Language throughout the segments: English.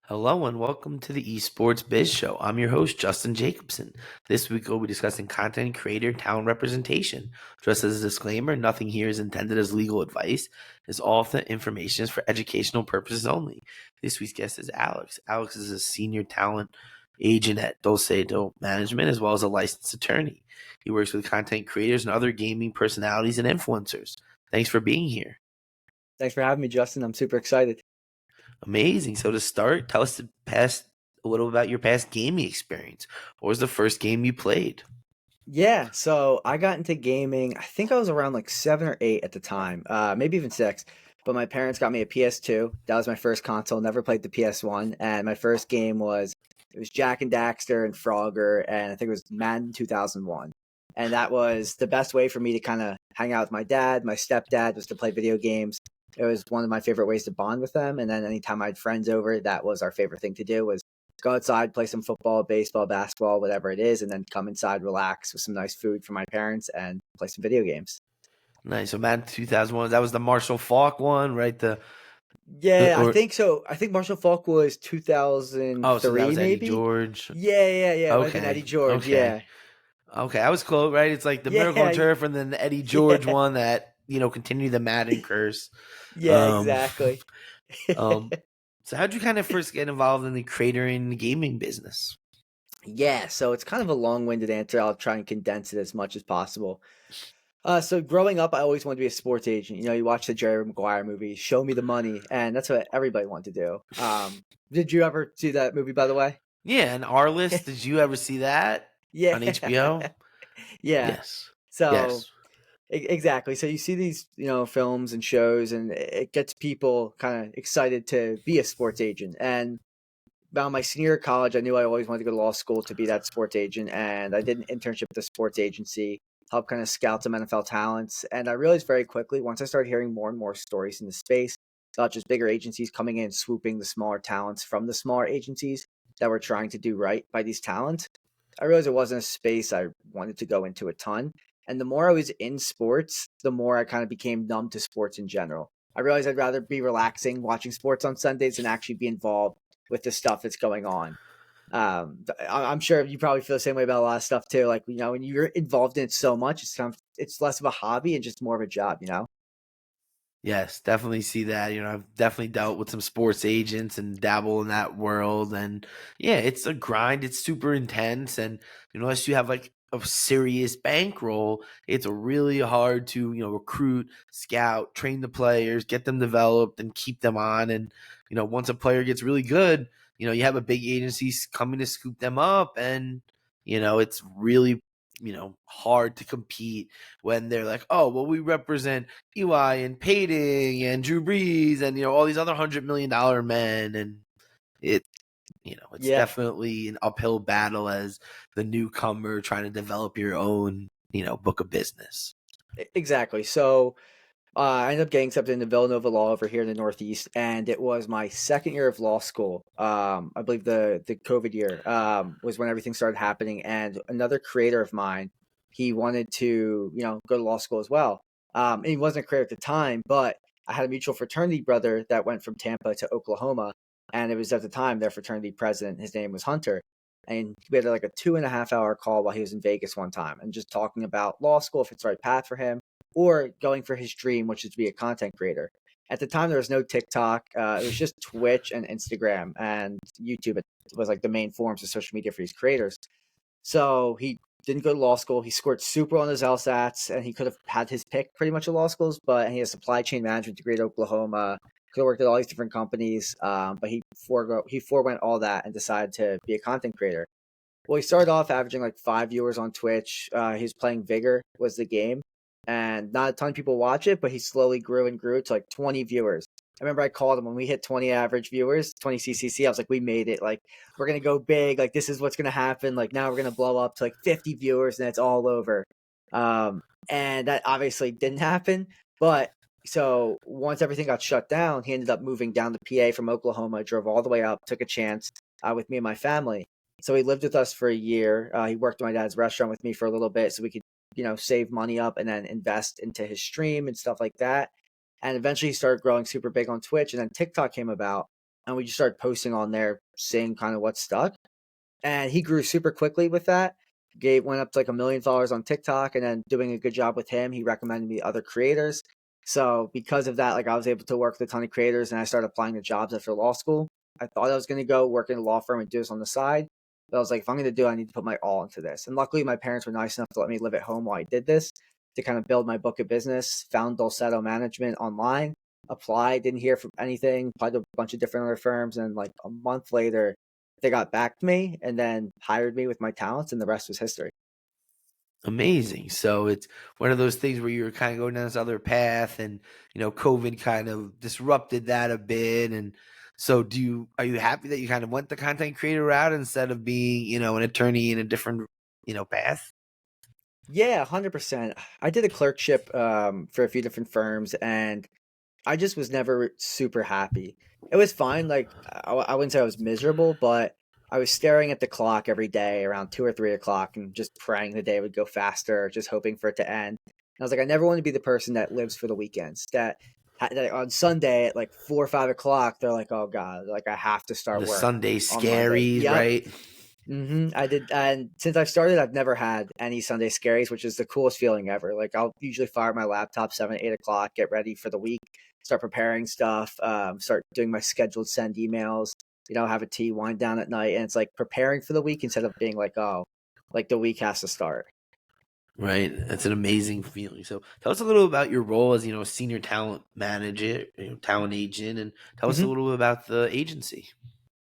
Hello and welcome to the Esports Biz Show. I'm your host, Justin Jacobson. This week we'll be discussing content creator talent representation. Just as a disclaimer, nothing here is intended as legal advice, as all of the information is for educational purposes only. This week's guest is Alex. Alex is a senior talent agent at DULCEDO Management as well as a licensed attorney. He works with content creators and other gaming personalities and influencers. Thanks for being here. Thanks for having me, Justin. I'm super excited. Amazing. So to start, tell us a little about your past gaming experience. What was the first game you played? Yeah, so I got into gaming. I think I was around like 7 or 8 at the time, maybe even 6. But my parents got me a PS2. That was my first console. Never played the PS1. And my first game was Jack and Daxter and Frogger, and I think it was Madden 2001. And that was the best way for me to kind of hang out with my dad. My stepdad was to play video games. It was one of my favorite ways to bond with them. And then anytime I had friends over, that was our favorite thing to do was go outside, play some football, baseball, basketball, whatever it is, and then come inside, relax with some nice food from my parents, and play some video games. Nice. So Madden 2001, that was the Marshall Faulk one, right? Yeah, I Or think so. I think Marshall Falk was so that 2003, was Eddie maybe. George. Yeah. It might have been Okay. Eddie George. Okay. Yeah, Okay. I was close, right? It's like the Miracle on yeah, Turf and then the Eddie George yeah, one that, continued the Madden curse. yeah. Um Exactly. um so how'd you kind of first get involved in the creator and the gaming business? Yeah, so it's kind of a long-winded answer. I'll try and condense it as much as possible. So growing up, I always wanted to be a sports agent. You watch the Jerry Maguire movie, Show Me the Money, and that's what everybody wanted to do. Did you ever see that movie, by the way? Yeah, and our list, did you ever see that Yeah, on HBO? yeah. Yes. So Yes. exactly. So you see these, films and shows, and it gets people kind of excited to be a sports agent. And about my senior year of college, I knew I always wanted to go to law school to be that sports agent, and I did an internship at the sports agency, help kind of scout some NFL talents. And I realized very quickly, once I started hearing more and more stories in the space about just bigger agencies coming in, swooping the smaller talents from the smaller agencies that were trying to do right by these talents, I realized it wasn't a space I wanted to go into a ton. And the more I was in sports, the more I kind of became numb to sports in general. I realized I'd rather be relaxing, watching sports on Sundays, than actually be involved with the stuff that's going on. I'm sure you probably feel the same way about a lot of stuff too. Like, when you're involved in it so much, it's less of a hobby and just more of a job. Yes, definitely see that. I've definitely dealt with some sports agents and dabble in that world. And yeah, it's a grind. It's super intense. And unless you have like a serious bankroll, it's really hard to, recruit, scout, train the players, get them developed and keep them on. And, once a player gets really good, you have a big agency coming to scoop them up. And, it's really, hard to compete when they're like, oh, well, we represent Eli and Payton and Drew Brees and all these other $100 million men, and it it's Yeah, definitely an uphill battle as the newcomer trying to develop your own book of business. exactly. So I ended up getting accepted into Villanova Law over here in the Northeast, and it was my second year of law school. I believe the COVID year was when everything started happening, and another creator of mine, he wanted to go to law school as well. And he wasn't a creator at the time, but I had a mutual fraternity brother that went from Tampa to Oklahoma, and it was at the time their fraternity president. His name was Hunter. And we had like a 2.5 hour call while he was in Vegas one time, and just talking about law school, if it's the right path for him, or going for his dream, which is to be a content creator. At the time, there was no TikTok. It was just Twitch and Instagram and YouTube. It was like the main forms of social media for these creators. So he didn't go to law school. He scored super on his LSATs, and he could have had his pick pretty much of law schools, but he has a supply chain management degree at Oklahoma. Could have worked at all these different companies, but he forewent all that and decided to be a content creator. Well, he started off averaging like 5 viewers on Twitch. He was playing Vigor was the game, and not a ton of people watch it, but he slowly grew and grew to like 20 viewers. I remember I called him when we hit 20 average viewers, 20 CCC. I was like, we made it. Like, we're gonna go big. Like, this is what's gonna happen. Like, now we're gonna blow up to like 50 viewers, and it's all over. And that obviously didn't happen. But so once everything got shut down, he ended up moving down to PA from Oklahoma, drove all the way up, took a chance with me and my family. So he lived with us for a year. He worked at my dad's restaurant with me for a little bit so we could, save money up and then invest into his stream and stuff like that. And eventually he started growing super big on Twitch. And then TikTok came about. and we just started posting on there, saying kind of what stuck. And he grew super quickly with that. Gabe went up to like 1 million followers on TikTok, and then doing a good job with him. He recommended me to other creators. So because of that, like I was able to work with a ton of creators, and I started applying to jobs after law school. I thought I was going to go work in a law firm and do this on the side, but I was like, if I'm going to do it, I need to put my all into this. And luckily, my parents were nice enough to let me live at home while I did this to kind of build my book of business. Found DULCEDO Management online, applied, didn't hear from anything, applied to a bunch of different other firms, and like a month later, they got back to me and then hired me with my talents, and the rest was history. Amazing. So it's one of those things where you're kind of going down this other path, and COVID kind of disrupted that a bit. And so are you happy that you kind of went the content creator route instead of being, an attorney in a different, path? Yeah, 100%. I did a clerkship for a few different firms, and I just was never super happy. It was fine. Like I wouldn't say I was miserable, but I was staring at the clock every day around 2 or 3 o'clock and just praying the day would go faster, just hoping for it to end. And I was like, I never want to be the person that lives for the weekends. That on Sunday at like 4 or 5 o'clock, they're like, oh God, like I have to start The work Sunday on Monday. scaries, Yep. right? I did, and since I've started, I've never had any Sunday scaries, which is the coolest feeling ever. Like I'll usually fire my laptop 7, 8 o'clock, get ready for the week, start preparing stuff, start doing my scheduled send emails. Have a tea, wind down at night, and it's like preparing for the week instead of being like, oh, like the week has to start. Right. That's an amazing feeling. So tell us a little about your role as, a senior talent manager, talent agent, and tell us a hmm little bit about the agency.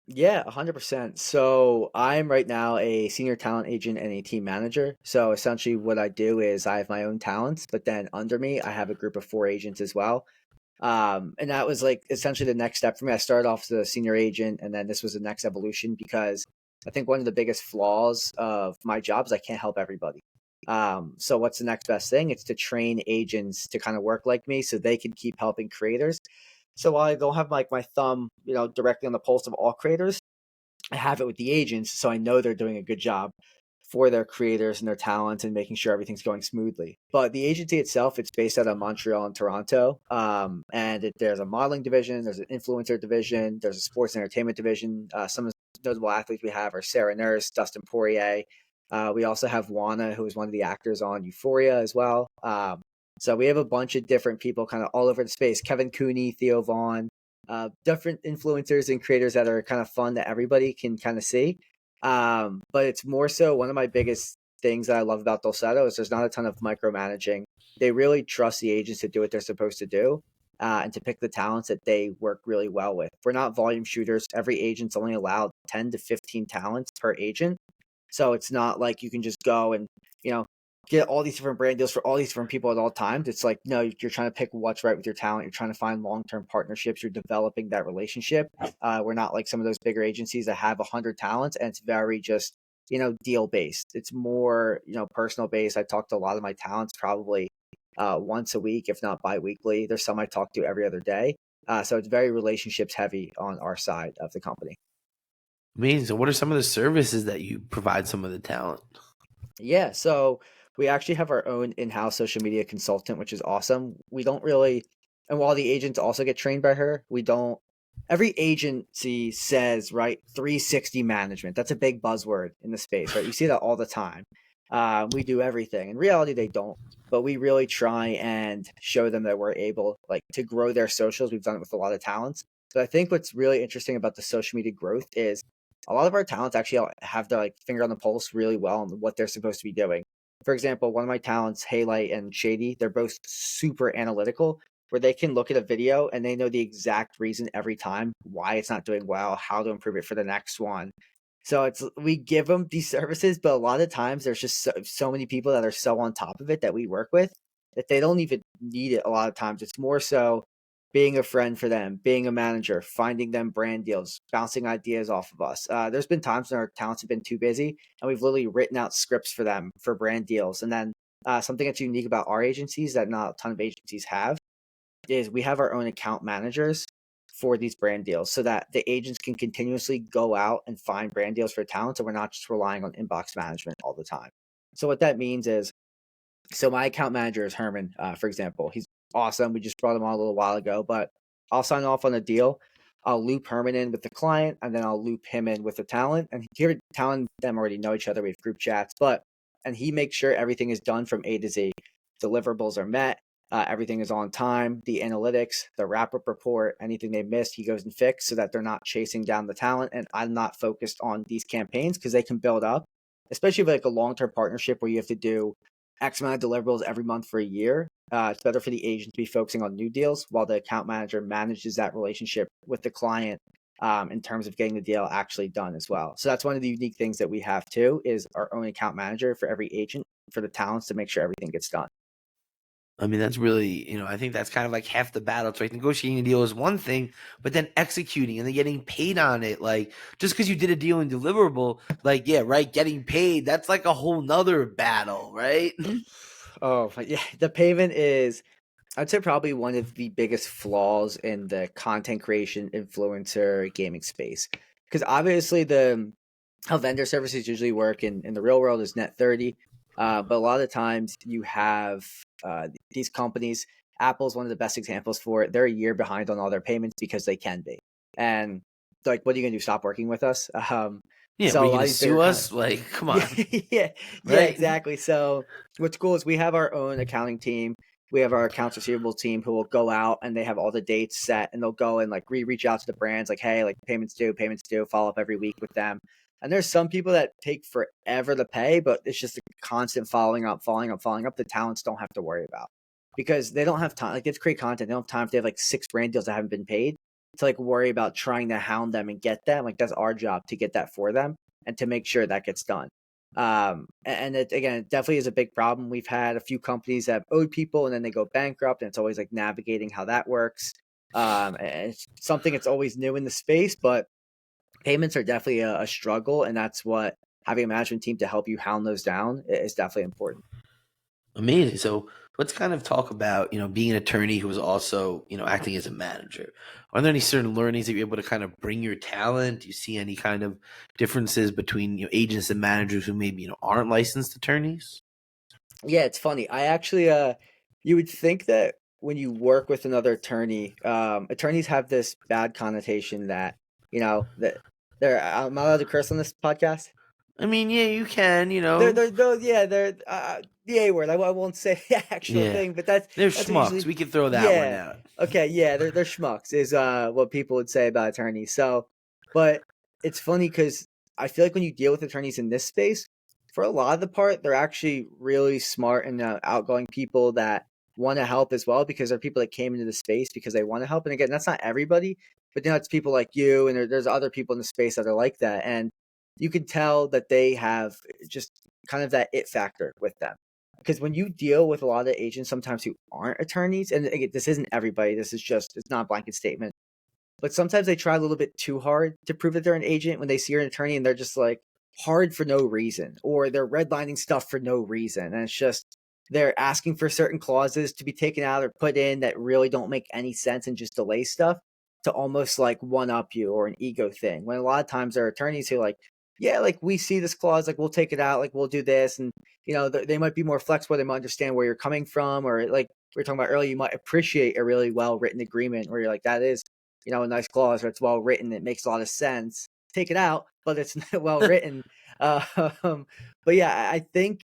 Yeah, 100%. So I'm right now a senior talent agent and a team manager. So essentially, what I do is I have my own talents, but then under me, I have a group of 4 agents as well. And that was like essentially the next step for me. I started off as a senior agent, and then this was the next evolution because I think one of the biggest flaws of my job is I can't help everybody. So what's the next best thing? It's to train agents to kind of work like me so they can keep helping creators. So while I don't have like my thumb, directly on the pulse of all creators, I have it with the agents, so I know they're doing a good job for their creators and their talents and making sure everything's going smoothly. But the agency itself, it's based out of Montreal and Toronto. There's a modeling division, there's an influencer division, there's a sports entertainment division. Some of the notable athletes we have are Sarah Nurse, Dustin Poirier. We also have Juana, who is one of the actors on Euphoria as well. So we have a bunch of different people kind of all over the space. Kevin Cooney, Theo Vaughn, different influencers and creators that are kind of fun that everybody can kind of see. But it's more so one of my biggest things that I love about DULCEDO is there's not a ton of micromanaging. They really trust the agents to do what they're supposed to do and to pick the talents that they work really well with. We're not volume shooters. Every agent's only allowed 10 to 15 talents per agent. So it's not like you can just go and, you know, get all these different brand deals for all these different people at all times. It's like, no, you're trying to pick what's right with your talent. You're trying to find long-term partnerships. You're developing that relationship. We're not like some of those bigger agencies that have 100 talents and it's very just, deal based. It's more, personal based. I talk to a lot of my talents probably once a week, if not bi-weekly. There's some I talk to every other day. So it's very relationships heavy on our side of the company. Amazing. So what are some of the services that you provide some of the talent? Yeah, so we actually have our own in-house social media consultant, which is awesome. We don't really, and while the agents also get trained by her, we don't. Every agency says, right, 360 management. That's a big buzzword in the space, right? You see that all the time. We do everything. In reality, they don't, but we really try and show them that we're able, like, to grow their socials. We've done it with a lot of talents. But I think what's really interesting about the social media growth is a lot of our talents actually have their like finger on the pulse really well on what they're supposed to be doing. For example, one of my talents, Haylight and Shady, they're both super analytical, where they can look at a video and they know the exact reason every time why it's not doing well, how to improve it for the next one. So we give them these services, but a lot of times there's just so many people that are so on top of it that we work with that they don't even need it. A lot of times, it's more so being a friend for them, being a manager, finding them brand deals, bouncing ideas off of us. There's been times when our talents have been too busy and we've literally written out scripts for them for brand deals. And then something that's unique about our agencies that not a ton of agencies have is we have our own account managers for these brand deals so that the agents can continuously go out and find brand deals for talent. So we're not just relying on inbox management all the time. So what that means is, so my account manager is Herman, for example. He's awesome. We just brought him on a little while ago, but I'll sign off on a deal. I'll loop Herman in with the client, and then I'll loop him in with the talent. And here, talent and them already know each other. We have group chats, and he makes sure everything is done from A to Z. Deliverables are met. Everything is on time. The analytics, the wrap-up report, anything they missed, he goes and fixes so that they're not chasing down the talent. And I'm not focused on these campaigns because they can build up, especially with like a long-term partnership where you have to do X amount of deliverables every month for a year. It's better for the agent to be focusing on new deals while the account manager manages that relationship with the client in terms of getting the deal actually done as well. So that's one of the unique things that we have too, is our own account manager for every agent for the talents to make sure everything gets done. I mean, that's really, I think that's kind of like half the battle. It's like negotiating a deal is one thing, but then executing and then getting paid on it. Like, just because you did a deal and deliverable, like, yeah, right, getting paid, that's like a whole nother battle, right? Oh, yeah. The payment is, I'd say, probably one of the biggest flaws in the content creation influencer gaming space. Because obviously, how vendor services usually work in the real world is net 30. But a lot of times you have these companies. Apple's one of the best examples for it. They're a year behind on all their payments because they can be. And like, what are you going to do? Stop working with us? Yeah, So were a you lot going of to these bigger sue kind of us? Like, come yeah, on, yeah, right? exactly. So what's cool is we have our own accounting team. We have our accounts receivable team who will go out and they have all the dates set, and they'll go and like reach out to the brands like, hey, like payments due, follow up every week with them. And there's some people that take forever to pay, but it's just a constant following up. The talents don't have to worry about because they don't have time. Like, it's great content. They don't have time if they have like 6 brand deals that haven't been paid to like worry about trying to hound them and get them. Like, that's our job to get that for them and to make sure that gets done. And it, again, it definitely is a big problem. We've had a few companies that have owed people and then they go bankrupt, and it's always like navigating how that works. And it's something that's always new in the space, but payments are definitely a struggle, and that's what having a management team to help you hound those down is definitely important. Amazing. So let's kind of talk about, being an attorney who is also, acting as a manager. Are there any certain learnings that you're able to kind of bring your talent? Do you see any kind of differences between, agents and managers who maybe, aren't licensed attorneys? Yeah, it's funny. I actually, you would think that when you work with another attorney, attorneys have this bad connotation that, that they're, am I allowed to curse on this podcast? I mean, yeah, you can, They're those, yeah, they're the A word. I won't say the actual yeah. thing, but that's They're that's schmucks. usually, We can throw that one yeah. out. Okay, yeah, they're schmucks is what people would say about attorneys. So, but it's funny because I feel like when you deal with attorneys in this space, for a lot of the part, they're actually really smart and outgoing people that want to help as well, because they're people that came into the space because they want to help. And again, that's not everybody, but it's people like you, and there's other people in the space that are like that, and you can tell that they have just kind of that it factor with them. Because when you deal with a lot of agents sometimes who aren't attorneys, and again, this isn't everybody, this is just, it's not a blanket statement, but sometimes they try a little bit too hard to prove that they're an agent when they see you're an attorney, and they're just like hard for no reason, or they're redlining stuff for no reason. And it's just, they're asking for certain clauses to be taken out or put in that really don't make any sense and just delay stuff to almost like one up you, or an ego thing. When a lot of times there are attorneys who like, yeah, like we see this clause, like we'll take it out, like we'll do this. And, they might be more flexible. They might understand where you're coming from, or like we were talking about earlier, you might appreciate a really well written agreement where you're like, that is, a nice clause, or it's well written, it makes a lot of sense. Take it out, but it's not well written. But yeah, I think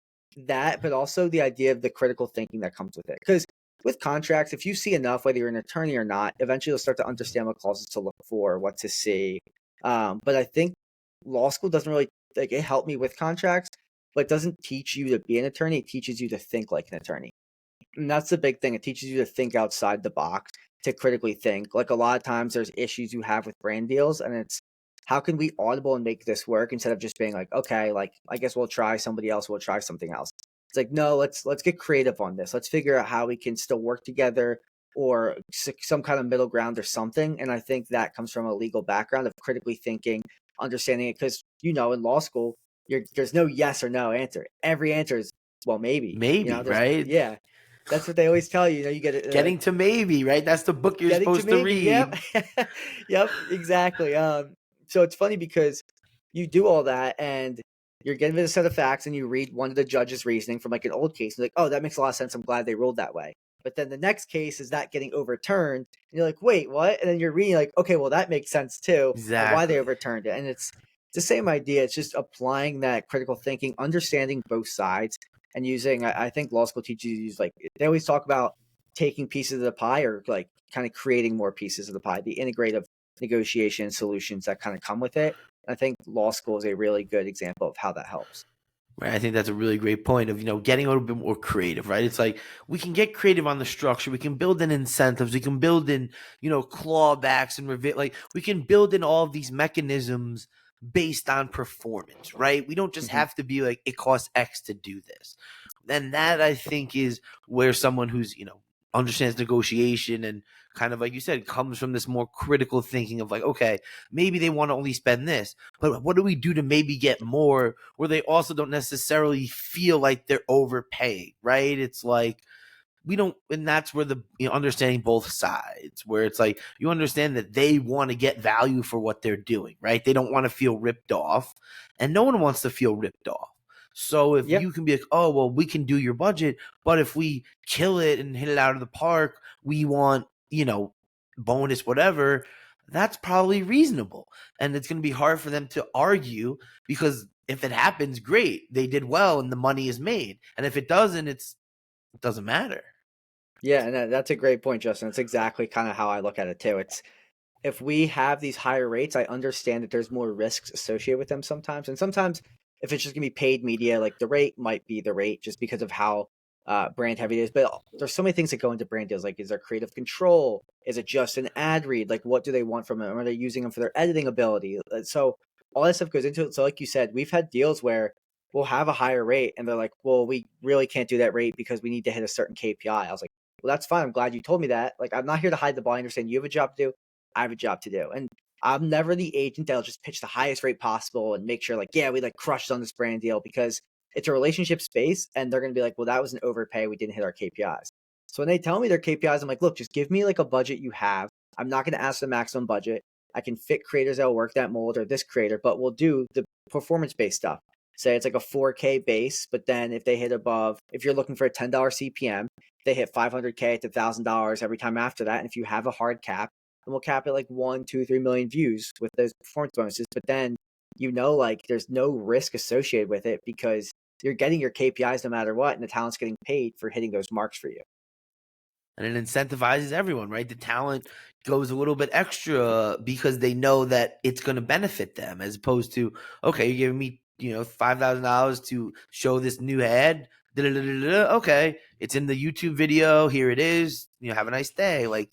that, but also the idea of the critical thinking that comes with it. Because with contracts, if you see enough, whether you're an attorney or not, eventually you'll start to understand what clauses to look for, what to see. But I think law school doesn't really, like, it helped me with contracts, but it doesn't teach you to be an attorney. It teaches you to think like an attorney. And that's the big thing. It teaches you to think outside the box, to critically think. Like, a lot of times there's issues you have with brand deals, and it's, how can we audible and make this work, instead of just being like, okay, like I guess we'll try somebody else, we'll try something else. It's like, no, let's get creative on this. Let's figure out how we can still work together, or some kind of middle ground or something. And I think that comes from a legal background of critically thinking, understanding it, because in law school, there's no yes or no answer. Every answer is, well, maybe. Maybe, There's, right? yeah, that's what they always tell you. You get it, Getting to maybe, right? That's the book you're getting to supposed to maybe. Yep. read. Yep, exactly. So it's funny because you do all that, and you're given a set of facts, and you read one of the judge's reasoning from like an old case, and like, oh, that makes a lot of sense. I'm glad they ruled that way. But then the next case is that getting overturned. And you're like, wait, what? And then you're reading like, okay, well, that makes sense too on why they Exactly. overturned it. And it's the same idea. It's just applying that critical thinking, understanding both sides, and using, I think law school teaches you to use, like, they always talk about taking pieces of the pie or like kind of creating more pieces of the pie, the integrative negotiation solutions that kind of come with it. I think law school is a really good example of how that helps. Right. I think that's a really great point of, getting a little bit more creative, right? It's like we can get creative on the structure. We can build in incentives. We can build in, clawbacks and like we can build in all of these mechanisms based on performance, right? We don't just Mhm. have to be like, it costs X to do this. And that I think is where someone who's, understands negotiation and kind of like you said, comes from this more critical thinking of like, okay, maybe they want to only spend this, but what do we do to maybe get more where they also don't necessarily feel like they're overpaying, right? It's like we don't, and that's where the understanding both sides, where it's like you understand that they want to get value for what they're doing, right? They don't want to feel ripped off, and no one wants to feel ripped off. So if Yeah. you can be like, oh well, we can do your budget, but if we kill it and hit it out of the park, we want bonus whatever. That's probably reasonable, and it's going to be hard for them to argue because if it happens, great, they did well and the money is made, and if it doesn't, it doesn't matter. Yeah, and that's a great point, Justin. It's exactly kind of how I look at it too. It's if we have these higher rates, I understand that there's more risks associated with them sometimes. And sometimes if it's just gonna be paid media, like the rate might be the rate just because of how brand heavy it is. But there's so many things that go into brand deals. Like, is there creative control? Is it just an ad read? Like, what do they want from them? Are they using them for their editing ability? So all that stuff goes into it. So like you said, we've had deals where we'll have a higher rate and they're like, well, we really can't do that rate because we need to hit a certain KPI. I was like, well, that's fine. I'm glad you told me that. Like, I'm not here to hide the ball. I understand you have a job to do. I have a job to do. And I'm never the agent that'll just pitch the highest rate possible and make sure, like, yeah, we like crushed on this brand deal because it's a relationship space and they're going to be like, well, that was an overpay. We didn't hit our KPIs. So when they tell me their KPIs, I'm like, look, just give me like a budget you have. I'm not going to ask the maximum budget. I can fit creators that'll work that mold or this creator, but we'll do the performance based stuff. Say it's like a 4K base, but then if they hit above, if you're looking for a $10 CPM, they hit 500K to $1,000 every time after that. And if you have a hard cap, and we'll cap it like 1, 2, 3 million views with those performance bonuses. But then, like there's no risk associated with it because you're getting your KPIs no matter what, and the talent's getting paid for hitting those marks for you. And it incentivizes everyone, right? The talent goes a little bit extra because they know that it's going to benefit them, as opposed to, okay, you're giving me, $5,000 to show this new ad. Da-da-da-da-da. Okay, it's in the YouTube video. Here it is. Have a nice day. Like,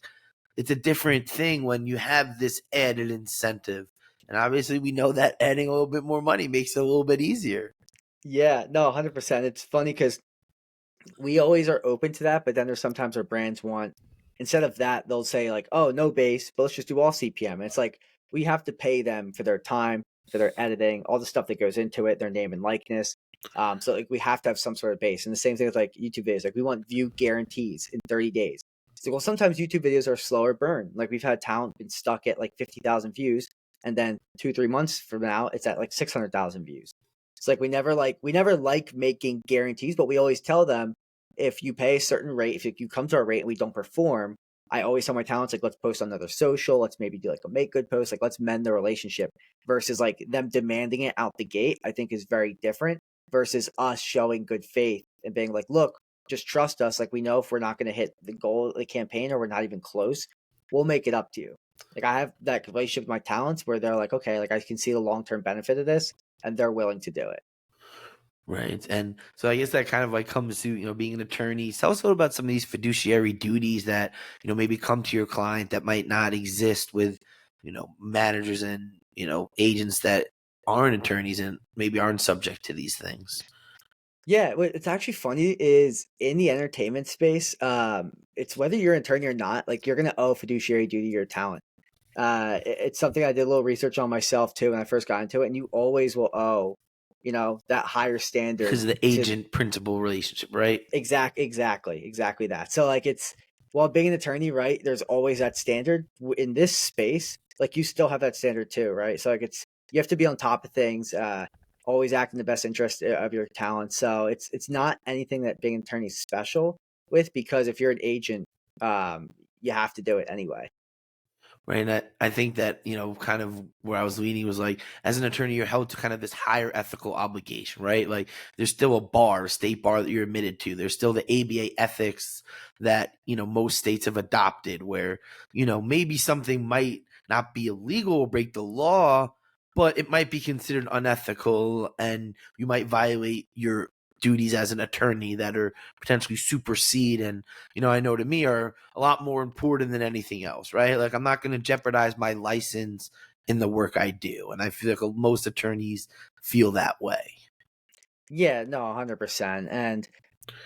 it's a different thing when you have this added incentive. And obviously, we know that adding a little bit more money makes it a little bit easier. Yeah, no, 100%. It's funny because we always are open to that, but then there's sometimes our brands want, instead of that, they'll say like, oh, no base, but let's just do all CPM. And it's like we have to pay them for their time, for their editing, all the stuff that goes into it, their name and likeness. So like we have to have some sort of base. And the same thing with like YouTube videos. Like we want view guarantees in 30 days. So well, sometimes YouTube videos are slower burn. Like we've had talent been stuck at like 50,000 views, and then 2, 3 months from now, it's at like 600,000 views. It's like we never like making guarantees, but we always tell them if you pay a certain rate, if you come to our rate and we don't perform, I always tell my talents like let's post on another social, let's maybe do like a make good post, like let's mend the relationship versus like them demanding it out the gate. I think is very different versus us showing good faith and being like, look, just trust us. Like we know if we're not going to hit the goal of the campaign or we're not even close, we'll make it up to you. Like I have that relationship with my talents where they're like, okay, like I can see the long term benefit of this, and they're willing to do it. Right. And so I guess that kind of like comes to, being an attorney. Tell us a little about some of these fiduciary duties that, maybe come to your client that might not exist with, managers and, agents that aren't attorneys and maybe aren't subject to these things. Yeah, what it's actually funny is in the entertainment space, it's whether you're an attorney or not, like you're gonna owe fiduciary duty to your talent. It's something I did a little research on myself too when I first got into it, and you always will owe, that higher Because standard of the to agent principal relationship, right? exactly that. So like it's while being an attorney, right? There's always that standard in this space. Like you still have that standard too, right? So like it's you have to be on top of things. Always act in the best interest of your talent. So it's not anything that being an attorney is special. with, because if you're an agent, you have to do it anyway. Right. And I think that, kind of where I was leaning was like, as an attorney, you're held to kind of this higher ethical obligation, right? Like, there's still a state bar that you're admitted to. There's still the ABA ethics that, most states have adopted, where, maybe something might not be illegal or break the law, but it might be considered unethical and you might violate your duties as an attorney that are potentially supersede and I know to me are a lot more important than anything else, right? Like I'm not going to jeopardize my license in the work I do. And I feel like most attorneys feel that way. Yeah, no, 100%. And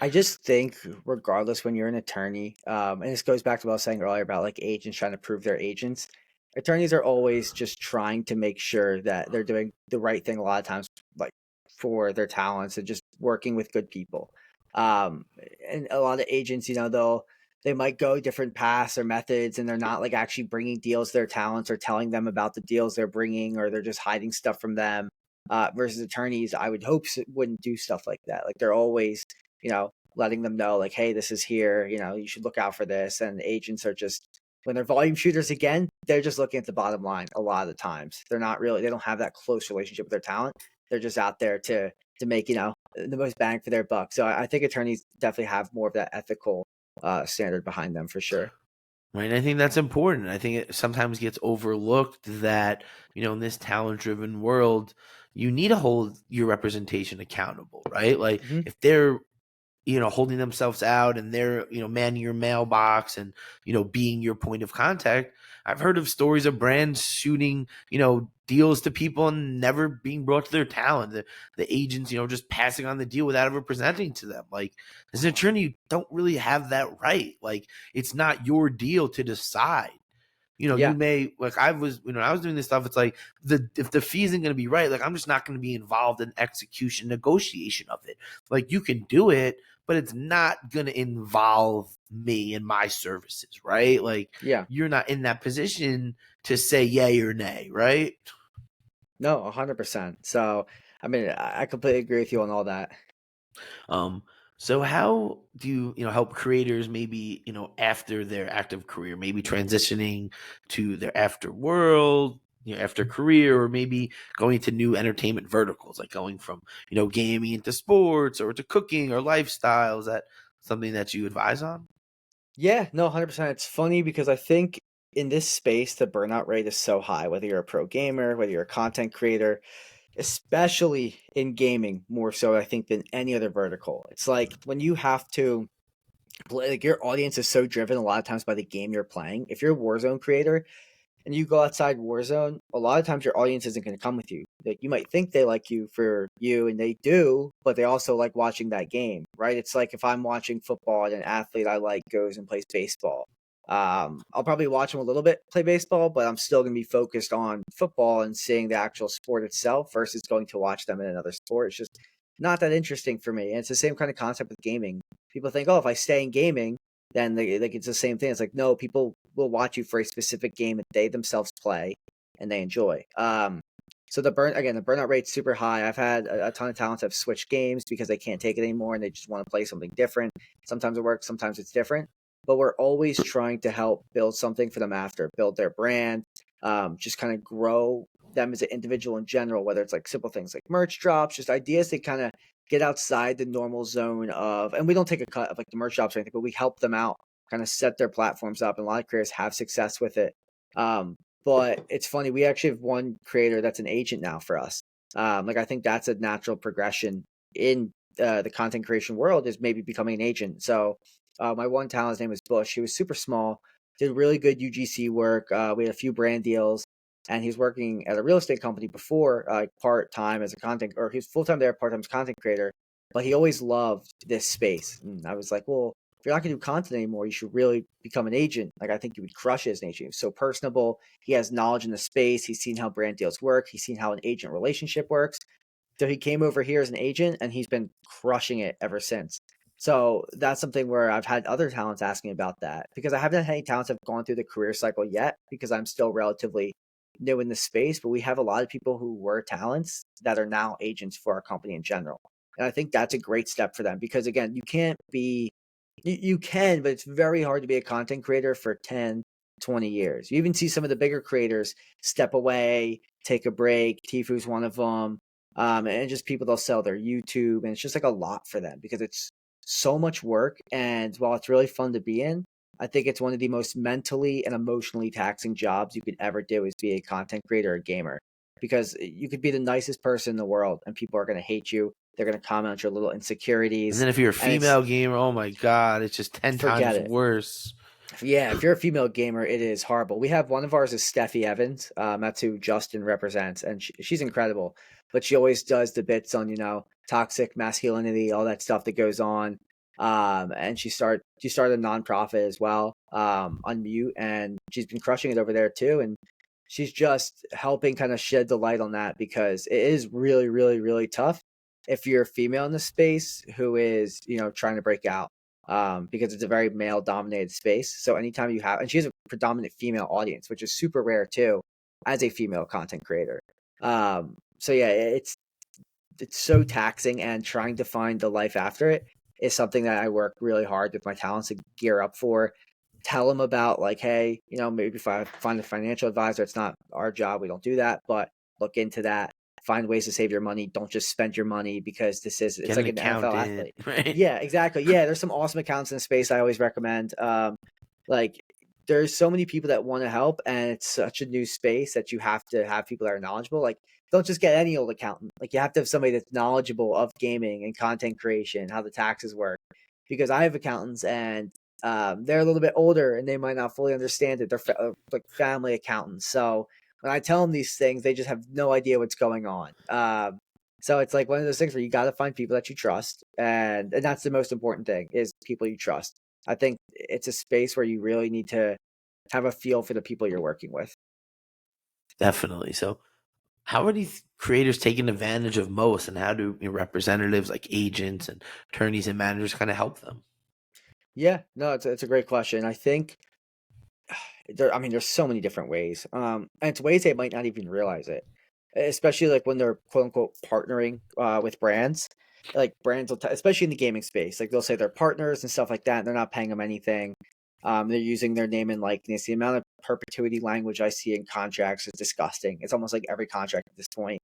I just think, regardless, when you're an attorney, and this goes back to what I was saying earlier about like agents trying to prove their agents, attorneys are always just trying to make sure that they're doing the right thing a lot of times, like for their talents and just working with good people. Um, and a lot of agents, they might go different paths or methods, and they're not like actually bringing deals to their talents or telling them about the deals they're bringing, or they're just hiding stuff from them. Versus attorneys, I would hope wouldn't do stuff like that. Like they're always, letting them know like, hey, this is here, you should look out for this. And agents are just, when they're volume shooters again, they're just looking at the bottom line a lot of the times. They don't have that close relationship with their talent. They're just out there to make, the most bang for their buck. So I think attorneys definitely have more of that ethical standard behind them for sure. Right. And I think that's important. I think it sometimes gets overlooked that, in this talent driven world, you need to hold your representation accountable, right? Like Hmm. if they're holding themselves out and they're, manning your mailbox and, being your point of contact. I've heard of stories of brands shooting, deals to people and never being brought to their talent. The agents, just passing on the deal without ever presenting to them. Like, as an attorney, you don't really have that right. Like, it's not your deal to decide. You Yeah. may like I was when I was doing this stuff. It's like if the fee isn't going to be right, like I'm just not going to be involved in execution negotiation of it. Like you can do it, but it's not going to involve me and my services, right? Like Yeah. you're not in that position to say yay or nay, right? No, 100%. So, I mean, I completely agree with you on all that. Um, so how do you, help creators maybe, after their active career, maybe transitioning to their after world, after career, or maybe going to new entertainment verticals, like going from, gaming into sports or to cooking or lifestyle? Is that something that you advise on? Yeah, no, 100%. It's funny because I think in this space, the burnout rate is so high, whether you're a pro gamer, whether you're a content creator, especially in gaming, more so, I think, than any other vertical. It's like when you have to play, like your audience is so driven a lot of times by the game you're playing. If you're a Warzone creator, and you go outside Warzone, a lot of times your audience isn't going to come with you. Like you might think they like you for you, and they do, but they also like watching that game, right? It's like if I'm watching football and an athlete I like goes and plays baseball. I'll probably watch them a little bit play baseball, but I'm still going to be focused on football and seeing the actual sport itself versus going to watch them in another sport. It's just not that interesting for me. And it's the same kind of concept with gaming. People think, oh, if I stay in gaming, then like it's the same thing. It's like no, people will watch you for a specific game that they themselves play and they enjoy. So the burnout rate's super high. I've had a ton of talents have switched games because they can't take it anymore and they just want to play something different. Sometimes it works, sometimes it's different. But we're always trying to help build something for them after, build their brand, just kind of grow them as an individual in general, whether it's like simple things like merch drops, just ideas that kind of get outside the normal zone of, and we don't take a cut of like the merch drops or anything, but we help them out, kind of set their platforms up. And a lot of creators have success with it. But it's funny, we actually have one creator that's an agent now for us. Like I think that's a natural progression in the content creation world, is maybe becoming an agent. So my one talent, his name was Bush. He was super small, did really good UGC work. We had a few brand deals, and he's working at a real estate company before, part time as a content, or he's full time there, part time as content creator. But he always loved this space, and I was like, well, if you're not gonna do content anymore, you should really become an agent. Like I think you would crush it as an agent. He's so personable. He has knowledge in the space. He's seen how brand deals work. He's seen how an agent relationship works. So he came over here as an agent, and he's been crushing it ever since. So that's something where I've had other talents asking about that, because I haven't had any talents that have gone through the career cycle yet, because I'm still relatively new in the space. But we have a lot of people who were talents that are now agents for our company in general. And I think that's a great step for them, because again, you can't be You can, but it's very hard to be a content creator for 10, 20 years. You even see some of the bigger creators step away, take a break. Tifu's one of them. And just people, they'll sell their YouTube, and it's just like a lot for them because it's so much work. And while it's really fun to be in, I think it's one of the most mentally and emotionally taxing jobs you could ever do is be a content creator or gamer. Because you could be the nicest person in the world and people are going to hate you. They're going to comment on your little And insecurities. then if you're a And it's female gamer, oh my god, it's just 10 forget times it. worse. Yeah, if you're a female gamer, it is horrible. We have one of ours is Steffi Evans. That's who Justin represents, and she's incredible. But she always does the bits on toxic masculinity, all that stuff that goes on. And she started a nonprofit as well, on Mute, and she's been crushing it over there too. And she's just helping kind of shed the light on that because it is really, really, really tough if you're a female in the space who is trying to break out, because it's a very male dominated space. So anytime you have, and she has a predominant female audience, which is super rare too, as a female content creator. So yeah, it's so taxing, and trying to find the life after it is something that I work really hard with my talents to gear up for. Tell them about like, hey, maybe if I find a financial advisor, it's not our job, we don't do that, but look into that. Find ways to save your money. Don't just spend your money because it's Get an like an NFL accountant, athlete. right? Yeah, exactly. Yeah, there's some awesome accounts in the space I always recommend. Like there's so many people that want to help, and it's such a new space that you have to have people that are knowledgeable. Like don't just get any old accountant. Like you have to have somebody that's knowledgeable of gaming and content creation, how the taxes work. Because I have accountants, and they're a little bit older and they might not fully understand it. They're like family accountants. So when I tell them these things, they just have no idea what's going on. So it's like one of those things where you got to find people that you trust, and that's the most important thing is people you trust. I think it's a space where you really need to have a feel for the people you're working with. Definitely. So, how are these creators taking advantage of most, and how do representatives like agents and attorneys and managers kind of help them? Yeah, no, it's a great question. I think I mean, there's so many different ways. And it's ways they might not even realize it, especially like when they're quote unquote partnering with brands. Like brands will, especially in the gaming space, like they'll say they're partners and stuff like that. And they're not paying them anything. They're using their name and likeness. The amount of perpetuity language I see in contracts is disgusting. It's almost like every contract at this point.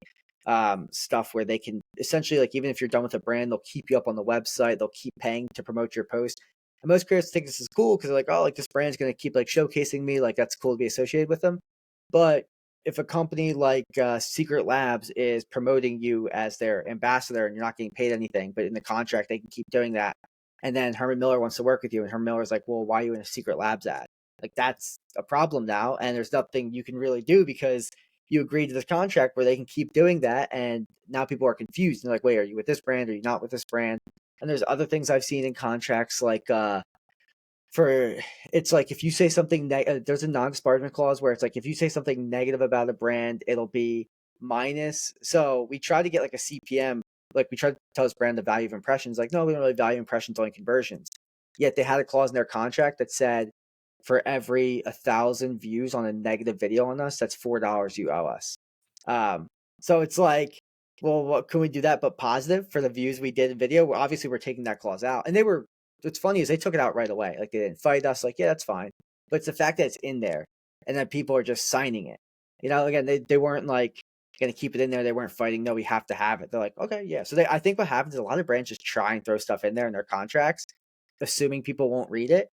Stuff where they can essentially, like, even if you're done with a brand, they'll keep you up on the website. They'll keep paying to promote your post. And most creators think this is cool because they're like, oh, like this brand's gonna keep like showcasing me, like that's cool to be associated with them. But if a company like Secret Labs is promoting you as their ambassador and you're not getting paid anything, but in the contract they can keep doing that, and then Herman Miller wants to work with you, and Herman Miller's like, well, why are you in a Secret Labs ad? Like that's a problem now, and there's nothing you can really do because you agreed to this contract where they can keep doing that, and now people are confused. They're like, wait, are you with this brand? Are you not with this brand? And there's other things I've seen in contracts like for it's like if you say something there's a non-disparagement clause where it's like if you say something negative about a brand, it'll be minus. So we try to get like a CPM, like we try to tell this brand the value of impressions. Like no, we don't really value impressions, only conversions. Yet they had a clause in their contract that said for every 1,000 views on a negative video on us, that's $4 you owe us. Um, so it's like, well, what can we do that but positive for the views we did in video? Well, obviously, we're taking that clause out, and they were. What's funny is they took it out right away. Like they didn't fight us. Like yeah, that's fine. But it's the fact that it's in there, and that people are just signing it. Again, they weren't like going to keep it in there. They weren't fighting. No, we have to have it. They're like, okay, yeah. So I think what happens is a lot of brands just try and throw stuff in there in their contracts, assuming people won't read it,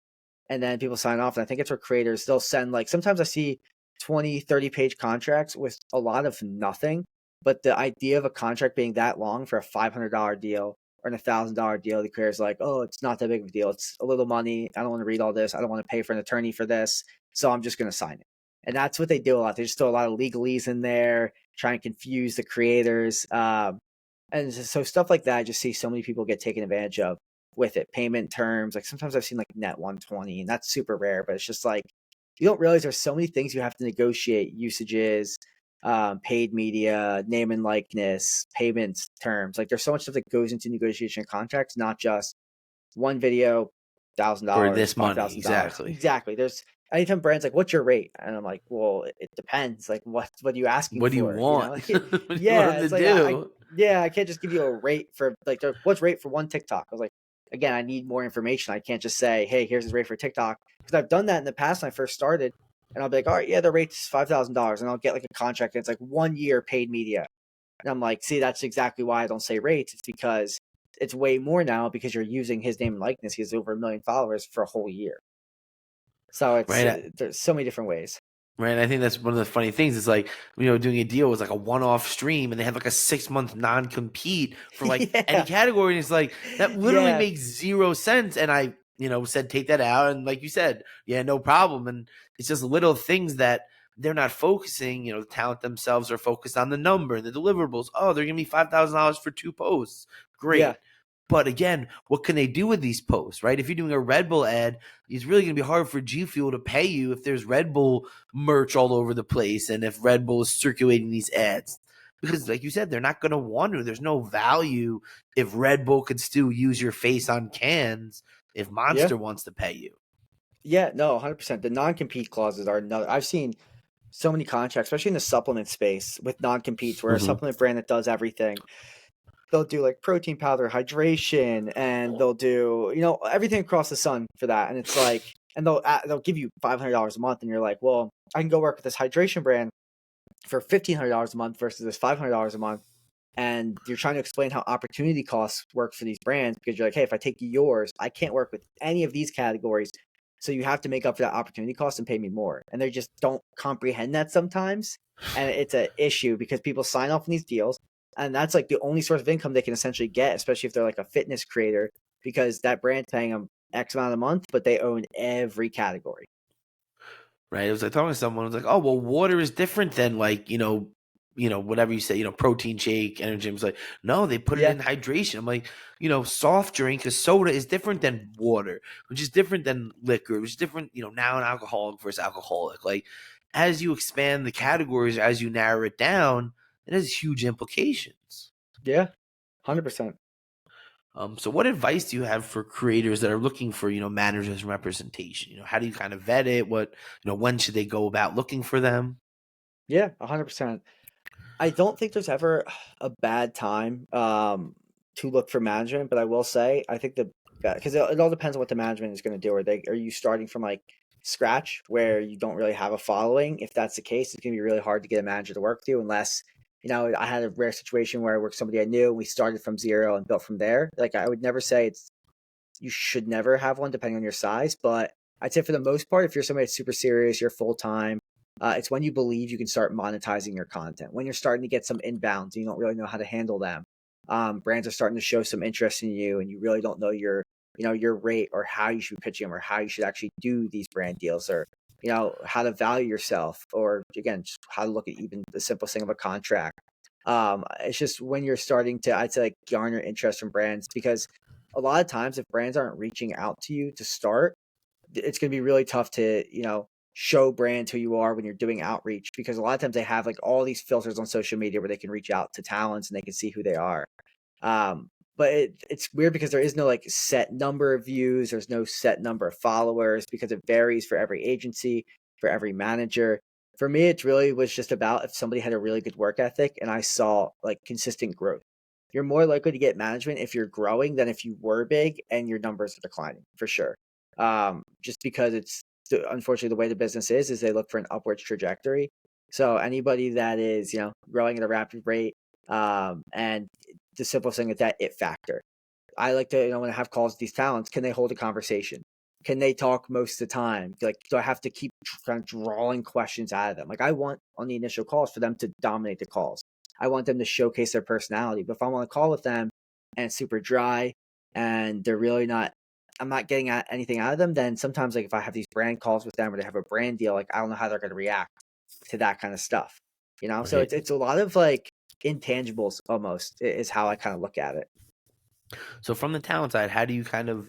and then people sign off. And I think it's where creators, they'll send like, sometimes I see 20, 30-page contracts with a lot of nothing, but the idea of a contract being that long for a $500 deal or an $1,000 deal, the creator's like, oh, it's not that big of a deal, it's a little money, I don't want to read all this, I don't want to pay for an attorney for this, so I'm just going to sign it. And that's what they do a lot. They just throw a lot of legalese in there, try and confuse the creators. And so stuff like that, I just see so many people get taken advantage of with it. Payment terms, like sometimes I've seen like net 120, and that's super rare, but it's just like you don't realize there's so many things you have to negotiate: usages, paid media, name and likeness, payments terms. Like there's so much stuff that goes into negotiation contracts, not just one video, thousand For dollars, this five money, thousand dollars. exactly. Exactly. There's anytime brands like, what's your rate? And I'm like, well, it depends. Like what are you asking What do you for? want? What do you want Yeah, them to it's like do? yeah, I can't just give you a rate for like what's rate for one TikTok. I was like, again, I need more information. I can't just say, hey, here's his rate for TikTok, because I've done that in the past when I first started, and I'll be like, all right, yeah, the rate's $5,000, and I'll get like a contract and it's like 1 year paid media, and I'm like, see, that's exactly why I don't say rates. It's because it's way more now because you're using his name and likeness. He has over 1 million followers for a whole year. So it's right? there's so many different ways. Right. I think that's one of the funny things. Is like, doing a deal was like a one-off stream, and they have like a 6-month non-compete for like any Yeah, category. And it's like that literally yeah, makes zero sense. And I, said take that out. And like you said, yeah, no problem. And it's just little things that they're not focusing. The talent themselves are focused on the number and the deliverables. Oh, they're gonna be $5,000 for 2 posts. yeah, Great. But again, what can they do with these posts, right? If you're doing a Red Bull ad, it's really going to be hard for G Fuel to pay you if there's Red Bull merch all over the place and if Red Bull is circulating these ads. Because, like you said, they're not going to want to. There's no value if Red Bull could still use your face on cans if yeah, Monster wants to pay you. yeah. No, 100%. The non-compete clauses are another. I've seen so many contracts, especially in the supplement space, with non-competes, where a Mm-hmm. supplement brand that does everything, they'll do like protein powder, hydration, and they'll do everything across the sun for that. And it's like, and they'll give you $500 a month, and you're like, well, I can go work with this hydration brand for $1,500 a month versus this $500 a month. And you're trying to explain how opportunity costs work for these brands, because you're like, hey, if I take yours, I can't work with any of these categories. So you have to make up for that opportunity cost and pay me more. And they just don't comprehend that sometimes. And it's an issue because people sign off on these deals. And that's like the only source of income they can essentially get, especially if they're like a fitness creator, because that brand's paying them X amount a month, but they own every category. Right. It was like talking to someone. It was like, oh, well, water is different than like, whatever you say, protein shake, energy. It was like, no, they put it Yeah. in hydration. I'm like, soft drink, a soda is different than water, which is different than liquor, which is different, now an alcoholic versus alcoholic. Like, as you expand the categories, as you narrow it down, it has huge implications. Yeah. 100%. So what advice do you have for creators that are looking for, managers and representation? How do you kind of vet it? What, when should they go about looking for them? Yeah. 100%. I don't think there's ever a bad time to look for management, but I will say I think because it all depends on what the management is going to do. Are you starting from like scratch where you don't really have a following? If that's the case, it's going to be really hard to get a manager to work with you unless I had a rare situation where I worked with somebody I knew and we started from zero and built from there. Like I would never say you should never have one depending on your size, but I'd say for the most part, if you're somebody that's super serious, you're full time. It's when you believe you can start monetizing your content. When you're starting to get some inbounds, and you don't really know how to handle them. Brands are starting to show some interest in you, and you really don't know your rate or how you should be pitching them or how you should actually do these brand deals or how to value yourself or again just how to look at even the simplest thing of a contract. It's just when you're starting to, I'd say, like garner interest from brands, because a lot of times if brands aren't reaching out to you to start, it's going to be really tough to show brands who you are when you're doing outreach, because a lot of times they have like all these filters on social media where they can reach out to talents and they can see who they are. But it's weird because there is no like set number of views, there's no set number of followers, because it varies for every agency, for every manager. For me, it really was just about if somebody had a really good work ethic and I saw like consistent growth. You're more likely to get management if you're growing than if you were big and your numbers are declining, for sure. Just because it's unfortunately the way the business is they look for an upwards trajectory. So anybody that is growing at a rapid rate, and the simplest thing is that it factor. I like to, when I have calls with these talents, can they hold a conversation? Can they talk most of the time? Like, do I have to keep kind of drawing questions out of them? Like, I want on the initial calls for them to dominate the calls. I want them to showcase their personality. But if I'm on a call with them and it's super dry and they're really not, I'm not getting anything out of them, then sometimes, like, if I have these brand calls with them or they have a brand deal, like, I don't know how they're going to react to that kind of stuff. So Right. it's a lot of like intangibles almost is how I kind of look at it. So from the talent side, how do you kind of,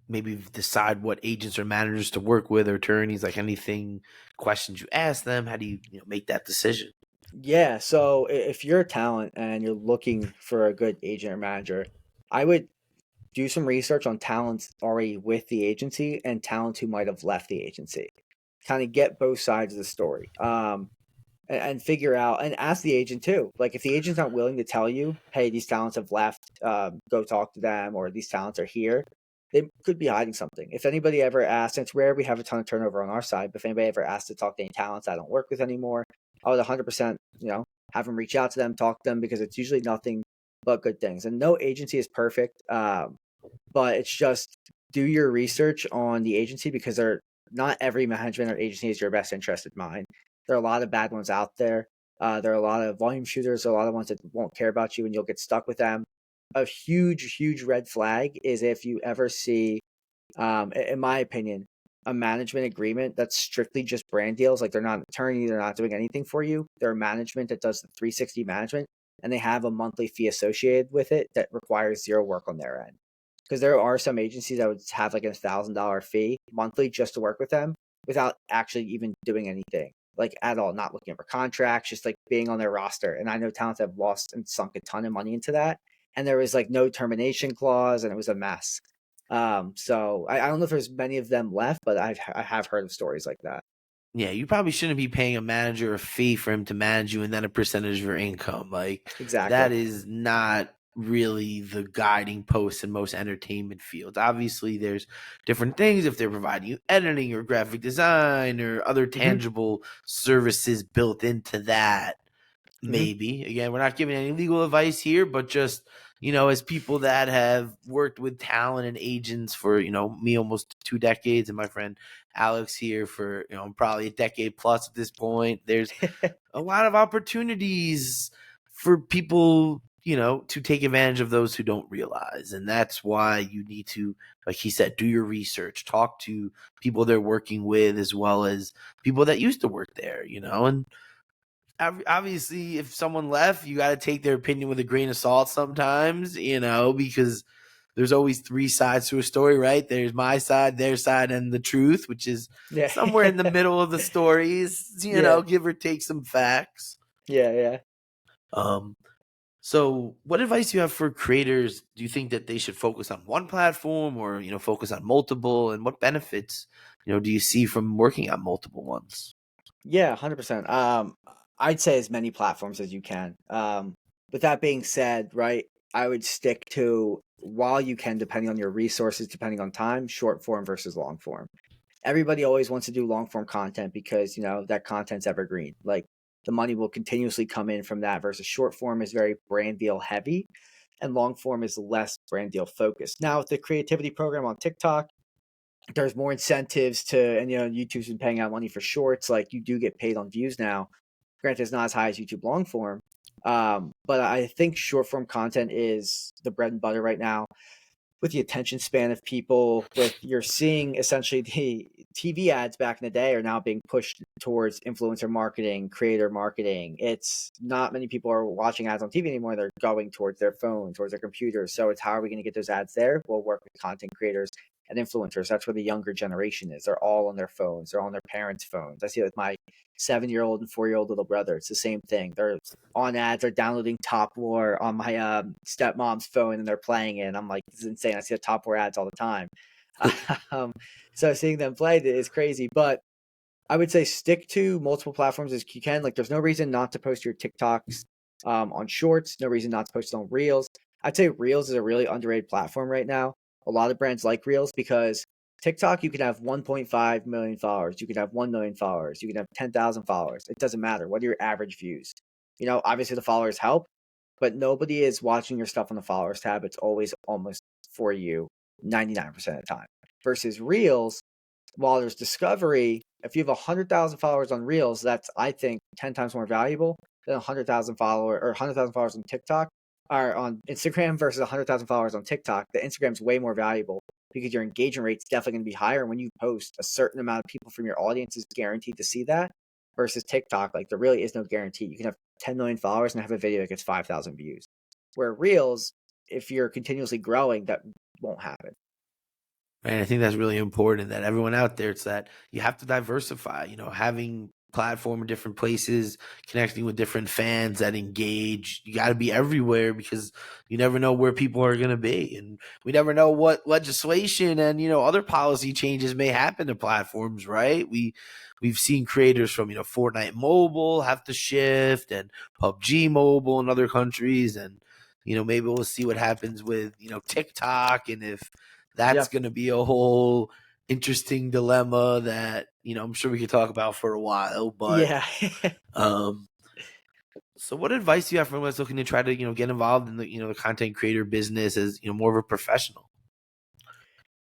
maybe decide what agents or managers to work with or attorneys, like anything, questions you ask them? How do you, make that decision? Yeah, so if you're a talent and you're looking for a good agent or manager, I would do some research on talents already with the agency and talents who might have left the agency. Kind of get both sides of the story. And figure out and ask the agent too. Like if the agent's not willing to tell you, hey, these talents have left, go talk to them, or these talents are here. they could be hiding something. If anybody ever asks, and it's rare we have a ton of turnover on our side, but if anybody ever asks to talk to any talents I don't work with anymore, I would 100%, have them reach out to them, talk to them, because it's usually nothing but good things. And no agency is perfect, but it's just do your research on the agency, because not every management or agency is your best interest in mind. There are a lot of bad ones out there. There are a lot of volume shooters, a lot of ones that won't care about you, and you'll get stuck with them. A huge, huge red flag is if you ever see, in my opinion, a management agreement that's strictly just brand deals. Like, they're not an attorney, they're not doing anything for you. They're a management that does the 360 management, and they have a monthly fee associated with it that requires zero work on their end. Because there are some agencies that would have like $1,000 fee monthly just to work with them without actually even doing anything, like at all, not looking for contracts, just like being on their roster. And I know talents have lost and sunk a ton of money into that. And there was like no termination clause, and it was a mess. So I don't know if there's many of them left, but I have heard of stories like that. Yeah, you probably shouldn't be paying a manager a fee for him to manage you and then a percentage of your income. Like, Exactly. that is not really the guiding post in most entertainment fields. Obviously, there's different things if they're providing you editing or graphic design or other Hmm. tangible services built into that. Hmm. Maybe. Again, we're not giving any legal advice here, but just, as people that have worked with talent and agents for, me almost 2 decades, and my friend Alex here for, probably a decade plus at this point, there's a lot of opportunities for people, to take advantage of those who don't realize. And that's why you need to, like he said, do your research, talk to people they're working with, as well as people that used to work there, and obviously if someone left, you got to take their opinion with a grain of salt sometimes, because there's always three sides to a story, right? There's my side, their side, and the truth, which is Yeah. somewhere in the middle of the stories, Yeah. give or take some facts. Yeah. Yeah. um so what advice do you have for creators? Do you think that they should focus on one platform, or focus on multiple, and what benefits do you see from working on multiple ones? Yeah, 100%. I'd say as many platforms as you can. With that being said, right, I would stick to, while you can, depending on your resources, depending on time, short form versus long form. Everybody always wants to do long form content because, that content's evergreen. Like, the money will continuously come in from that, versus short form is very brand deal heavy and long form is less brand deal focused. Now, with the creativity program on TikTok, there's more incentives to, and YouTube's been paying out money for shorts. Like, you do get paid on views now. Granted, it's not as high as YouTube long form, but I think short form content is the bread and butter right now. With the attention span of people, with you're seeing essentially the TV ads back in the day are now being pushed towards influencer marketing, creator marketing. It's not many people are watching ads on TV anymore. They're going towards their phone, towards their computers. So it's, how are we going to get those ads there? We'll work with content creators and influencers. That's where the younger generation is. They're all on their phones. They're on their parents' phones. I see it with my 7-year-old and 4-year-old little brother. It's the same thing. They're on ads. They're downloading Top War on my stepmom's phone, and they're playing it. And I'm like, this is insane. I see the Top War ads all the time. um, so seeing them play is crazy. But I would say stick to multiple platforms as you can. Like, there's no reason not to post your TikToks on Shorts. No reason not to post it on Reels. I'd say Reels is a really underrated platform right now. A lot of brands like Reels because TikTok, you can have 1.5 million followers. You can have 1 million followers. You can have 10,000 followers. It doesn't matter. What are your average views? Obviously the followers help, but nobody is watching your stuff on the followers tab. It's always almost for you 99% of the time. Versus Reels, while there's discovery, if you have 100,000 followers on Reels, that's, I think, 10 times more valuable than 100,000 followers on TikTok or on Instagram versus 100,000 followers on TikTok. The Instagram's way more valuable because your engagement rate's definitely going to be higher. When you post, a certain amount of people from your audience is guaranteed to see that, versus TikTok, like, there really is no guarantee. You can have 10 million followers and have a video that gets 5,000 views. Where Reels, if you're continuously growing, that won't happen. And I think that's really important, that everyone out there, it's that you have to diversify, having platform in different places, connecting with different fans that engage. You got to be everywhere because you never know where people are going to be. And we never know what legislation and, other policy changes may happen to platforms, right? We've seen creators from, Fortnite Mobile have to shift, and PUBG Mobile in other countries. And, maybe we'll see what happens with, TikTok, and if that's Yeah. going to be a whole interesting dilemma that, I'm sure we could talk about for a while. But Yeah. um, so what advice do you have for anyone that's looking to try to, get involved in the, the content creator business as, more of a professional?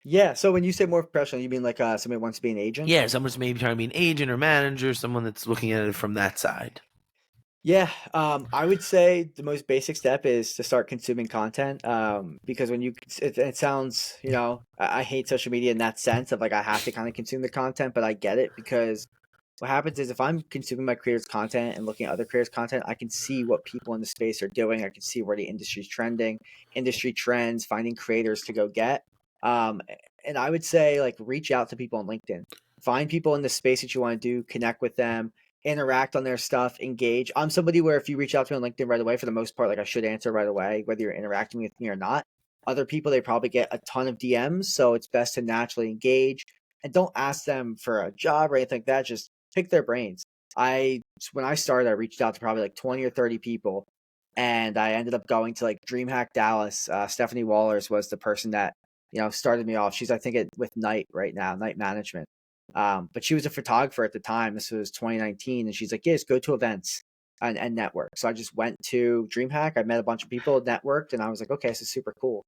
Yeah. So when you say more professional, you mean like somebody wants to be an agent? Yeah, someone's maybe trying to be an agent or manager, someone that's looking at it from that side. Yeah, I would say the most basic step is to start consuming content. Because when it sounds, I hate social media in that sense of like I have to kind of consume the content, but I get it because what happens is if I'm consuming my creators' content and looking at other creators' content, I can see what people in the space are doing. I can see where the industry's trending, industry trends, finding creators to go get. Um, and I would say like reach out to people on LinkedIn, find people in the space that you want to do, connect with them, interact on their stuff, engage. I'm somebody where if you reach out to me on LinkedIn right away, for the most part, like I should answer right away, whether you're interacting with me or not. Other people, they probably get a ton of DMs, so it's best to naturally engage and don't ask them for a job or anything like that. Just pick their brains. When I started, I reached out to probably like 20 or 30 people, and I ended up going to like DreamHack Dallas. Stephanie Wallers was the person that started me off. She's I think with Night right now, Night Management. But she was a photographer at the time. This was 2019, and she's like, "Yeah, just go to events and network." So I just went to DreamHack. I met a bunch of people, networked, and I was like, "Okay, this is super cool."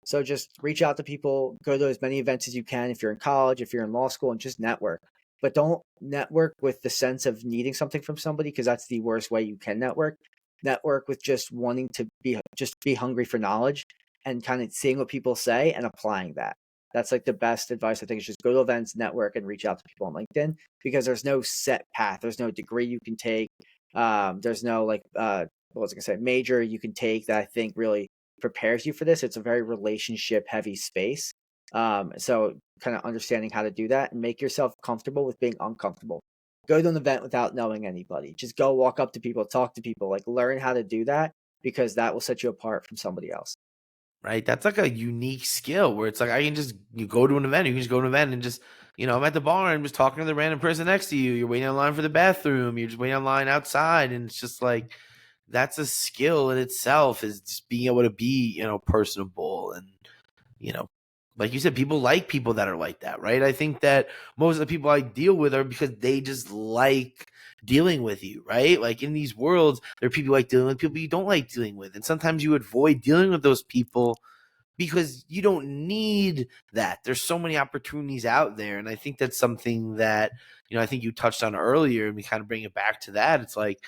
So just reach out to people, go to as many events as you can if you're in college, if you're in law school, and just network. But don't network with the sense of needing something from somebody because that's the worst way you can network. Network with just wanting to be hungry for knowledge and kind of seeing what people say and applying that. That's like the best advice I think is just go to events, network, and reach out to people on LinkedIn because there's no set path. There's no degree you can take. There's no like what was I gonna say major you can take that I think really prepares you for this. It's a very relationship heavy space. So kind of understanding how to do that and make yourself comfortable with being uncomfortable. Go to an event without knowing anybody. Just go walk up to people, talk to people, like learn how to do that because that will set you apart from somebody else. Right? That's like a unique skill where it's like I can just you go to an event, you can just go to an event and just, I'm at the bar and I'm just talking to the random person next to you. You're waiting in line for the bathroom, you're just waiting in line outside, and it's just like that's a skill in itself is just being able to be, personable and, you know, like you said, people like people that are like that, right? I think that most of the people I deal with are because they just like dealing with you, right? Like in these worlds, there are people you like dealing with, people you don't like dealing with. And sometimes you avoid dealing with those people because you don't need that. There's so many opportunities out there. And I think that's something that, I think you touched on earlier and we kind of bring it back to that. It's like,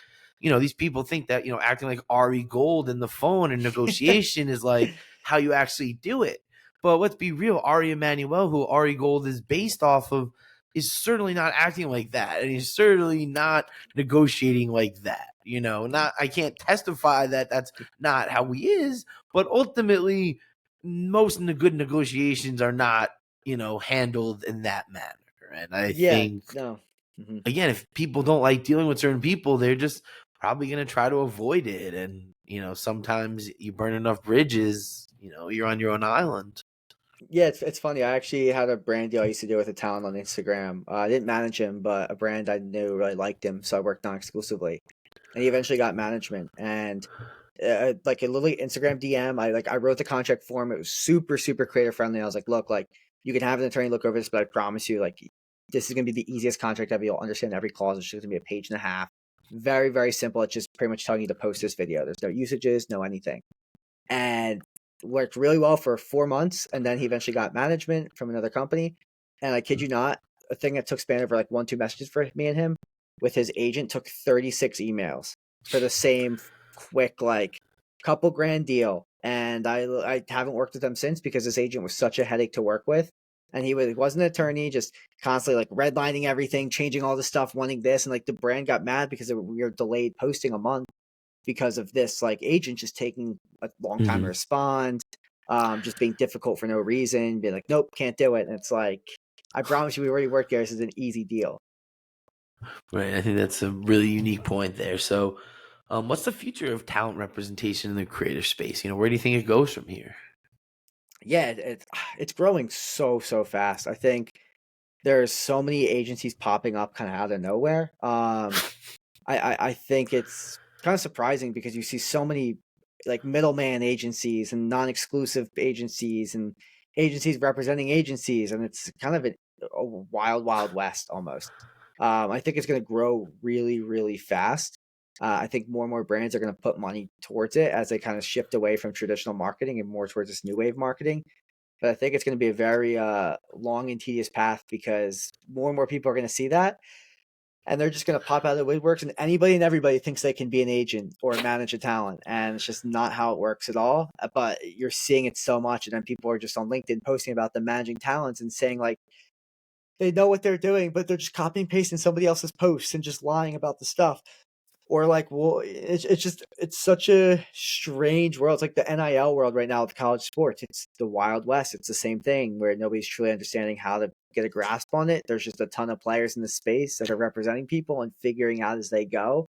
these people think that, acting like Ari Gold in the phone and negotiation is like how you actually do it. But let's be real, Ari Emanuel, who Ari Gold is based off of, is certainly not acting like that. And he's certainly not negotiating like that. Not I can't testify that that's not how he is, but ultimately most of the good negotiations are not, handled in that manner. And I Yeah, think, no. Hmm. again, if people don't like dealing with certain people, they're just probably going to try to avoid it. And, sometimes you burn enough bridges, you're on your own island. Yeah, it's funny. I actually had a brand deal I used to do with a talent on Instagram. I didn't manage him, but a brand I knew really liked him, so I worked on exclusively. And he eventually got management. And like a literally Instagram DM, I wrote the contract for him. It was super super creator friendly. I was like, look, like you can have an attorney look over this, but I promise you, like this is gonna be the easiest contract ever. You'll understand every clause. It's just gonna be a page and a half. Very very simple. It's just pretty much telling you to post this video. There's no usages, no anything. And worked really well for 4 months. And then he eventually got management from another company. And I kid you not, a thing that took span over like 1, 2 messages for me and him with his agent took 36 emails for the same quick, like couple grand deal. And I haven't worked with him since because this agent was such a headache to work with. And he wasn't an attorney, just constantly like redlining everything, changing all the stuff, wanting this. And like the brand got mad because we were delayed posting a month because of this like agent just taking a long time to Mhm. respond, just being difficult for no reason, being like, nope, can't do it. And it's like, I promise you, we already worked here. This is an easy deal. Right. I think that's a really unique point there. So, what's the future of talent representation in the creator space? Where do you think it goes from here? Yeah, it's growing so fast. I think there's so many agencies popping up kind of out of nowhere. I think it's kind of surprising because you see so many like middleman agencies and non-exclusive agencies and agencies representing agencies, and it's kind of a wild, wild west almost. I think it's going to grow really, really fast. I think more and more brands are going to put money towards it as they kind of shift away from traditional marketing and more towards this new wave marketing. But I think it's going to be a very long and tedious path because more and more people are going to see that, and they're just going to pop out of the woodworks, and anybody and everybody thinks they can be an agent or manage a talent, and it's just not how it works at all. But you're seeing it so much, and then people are just on LinkedIn posting about them managing talents and saying like they know what they're doing, but they're just copying and pasting somebody else's posts and just lying about the stuff. Or like, well, it's just it's such a strange world. It's like the NIL world right now with college sports. It's the Wild West. It's the same thing where nobody's truly understanding how to get a grasp on it. There's just a ton of players in the space that are representing people and figuring out as they go.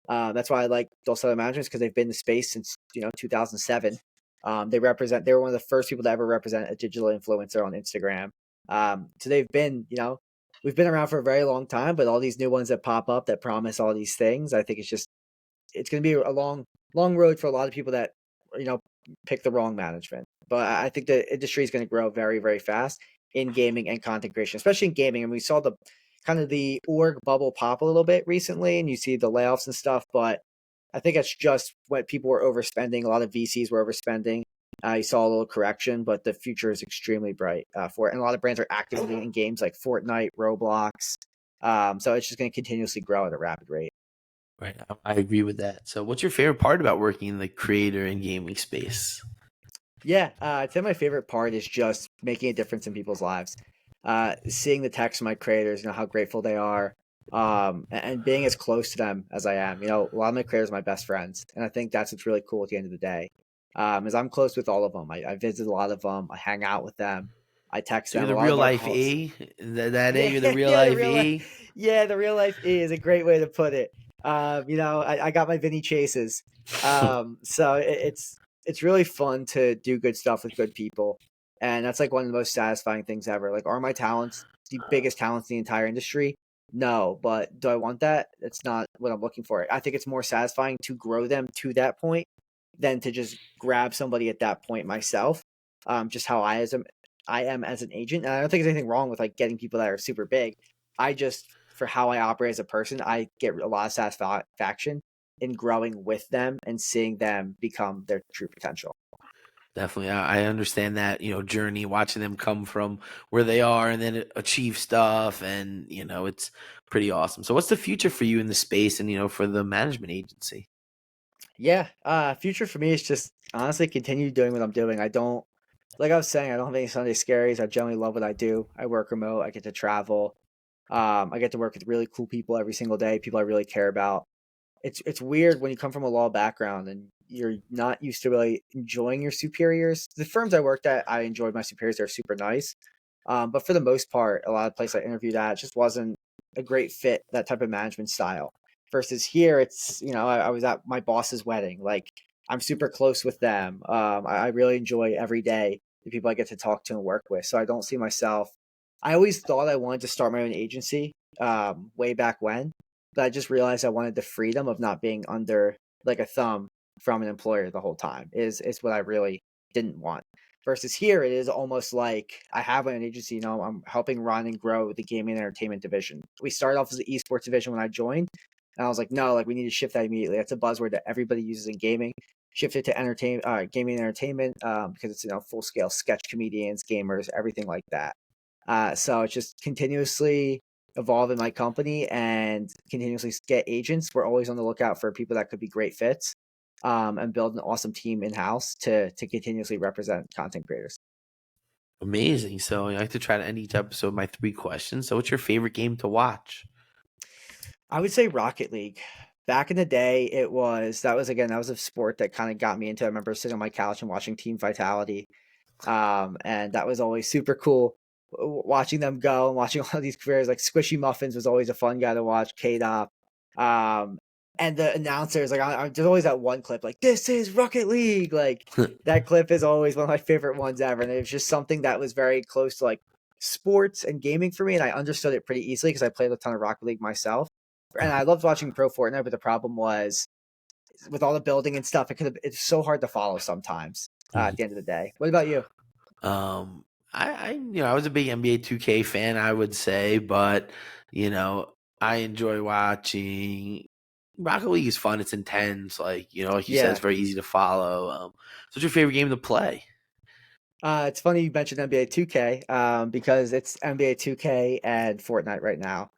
That's why I like DULCEDO Management because they've been in the space since 2007. They were one of the first people to ever represent a digital influencer on Instagram. So they've been we've been around for a very long time, but all these new ones that pop up that promise all these things, I think it's going to be a long, long road for a lot of people that, you know, pick the wrong management. But I think the industry is going to grow very, very fast in gaming and content creation, especially in gaming. And we saw the kind of the org bubble pop a little bit recently, and you see the layoffs and stuff. But I think it's just what people were overspending. A lot of VCs were overspending. You saw a little correction, but the future is extremely bright for it. And a lot of brands are actively in games like Fortnite, Roblox. So it's just going to continuously grow at a rapid rate. Right. I agree with that. So what's your favorite part about working in the creator and gaming space? Yeah, I'd say my favorite part is just making a difference in people's lives. Seeing the text from my creators, how grateful they are, and being as close to them as I am. A lot of my creators are my best friends, and I think that's what's really cool at the end of the day. Is I'm close with all of them. I visit a lot of them. I hang out with them. I text So you're them. A the lot real of our life calls. E? That A? Yeah, You're the real yeah, life E? the real life is a great way to put it. I got my Vinny chases. So it's really fun to do good stuff with good people, and that's like one of the most satisfying things ever. Like, are my talents the biggest talents in the entire industry? No, but do I want that? That's not what I'm looking for. I think it's more satisfying to grow them to that point than to just grab somebody at that point myself. Just how I am as an agent. And I don't think there's anything wrong with like getting people that are super big. I just, for how I operate as a person, I get a lot of satisfaction in growing with them and seeing them become their true potential. Definitely. I understand that, journey, watching them come from where they are and then achieve stuff. And, it's pretty awesome. So what's the future for you in the space and, for the management agency? Yeah, future for me is just honestly continue doing what I'm doing. I don't, like I was saying, I don't have any Sunday scaries. I generally love what I do. I work remote. I get to travel. I get to work with really cool people every single day. People I really care about. It's weird when you come from a law background and you're not used to really enjoying your superiors. The firms I worked at, I enjoyed my superiors. They're super nice. But for the most part, a lot of places I interviewed at just wasn't a great fit, that type of management style. Versus here, it's, I was at my boss's wedding. Like, I'm super close with them. I really enjoy every day the people I get to talk to and work with. So I don't see myself. I always thought I wanted to start my own agency way back when, but I just realized I wanted the freedom of not being under like a thumb from an employer the whole time is what I really didn't want. Versus here, it is almost like I have an agency. I'm helping run and grow the gaming and entertainment division. We started off as the esports division when I joined, and I was like, no, like we need to shift that immediately. That's a buzzword that everybody uses in gaming. Shift it to gaming and entertainment because it's full scale sketch comedians, gamers, everything like that. So it's just continuously evolve in my company and continuously get agents. We're always on the lookout for people that could be great fits, and build an awesome team in house to continuously represent content creators. Amazing. So I like to try to end each episode with my 3 questions. So what's your favorite game to watch? I would say Rocket League. Back in the day, that was a sport that kind of got me into it. I remember sitting on my couch and watching Team Vitality, and that was always super cool. Watching them go and watching all these careers, like Squishy Muffins was always a fun guy to watch. K-Dop, um, and the announcers, like there's always that one clip, like this is Rocket League, like that clip is always one of my favorite ones ever, and it was just something that was very close to like sports and gaming for me, and I understood it pretty easily because I played a ton of Rocket League myself, and I loved watching Pro Fortnite. But the problem was with all the building and stuff, it's so hard to follow sometimes. At the end of the day, what about you? I was a big NBA 2K fan, I would say, but you know, I enjoy watching Rocket League is fun. It's intense, like you said, it's Yeah. very easy to follow. So what's your favorite game to play? It's funny you mentioned NBA 2K, because it's NBA 2K and Fortnite right now.